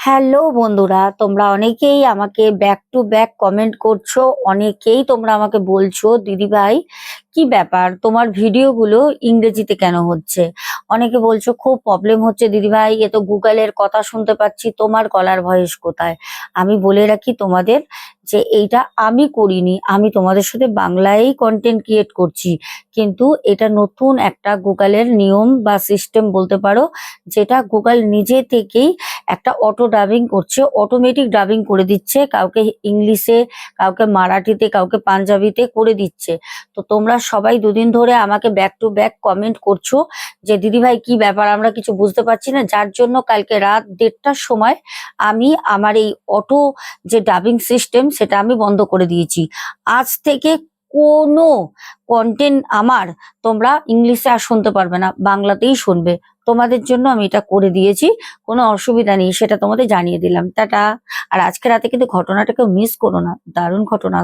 Hello বন্ধুরা, তোমরা অনেকেই আমাকে ব্যাক টু ব্যাক কমেন্ট করছো। অনেকেই তোমরা আমাকে বলছো, দিদি ভাই কি ব্যাপার, তোমার ভিডিওগুলো ইংরেজিতে কেন হচ্ছে? অনেকে বলছো খুব প্রবলেম হচ্ছে দিদি ভাই, এ তো গুগলের কথা শুনতে পাচ্ছি, তোমার গলার ভয়েস কোথায়? আমি বলে রাখি তোমাদের যে এইটা আমি করিনি, আমি তোমাদের সাথে বাংলায় কন্টেন্ট ক্রিয়েট করছি। কিন্তু এটা নতুন একটা গুগলের নিয়ম বা সিস্টেম বলতে পারো, যেটা গুগল নিজে থেকেই একটা অটো ডাবিং করছে, অটোমেটিক ডাবিং করে দিচ্ছে, কাউকে ইংলিশে, কাউকে মারাঠিতে, কাউকে পাঞ্জাবিতে করে দিচ্ছে। তো তোমরা সবাই দুদিন ধরে আমাকে ব্যাক টু ব্যাক কমেন্ট করছো যে দিদি ভাই কি ব্যাপার, আমরা কিছু বুঝতে পারছি না, যার জন্য কালকে রাত 1:30টার সময় আমি আমার এই অটো যে ডাবিং সিস্টেম সেটা আমি বন্ধ করে দিয়েছি। আজ থেকে কোনো কন্টেন্ট আমার তোমরা ইংলিশে আর শুনতে পারবে না, বাংলাতেই শুনবে। তোমাদের জন্য আমি এটা করে দিয়েছি, কোনো অসুবিধা নেই, সেটা তোমাদের জানিয়ে দিলাম। টাটা। আর আজকে রাতে কিন্তু ঘটনাটা কেউ মিস করো না, দারুণ ঘটনা।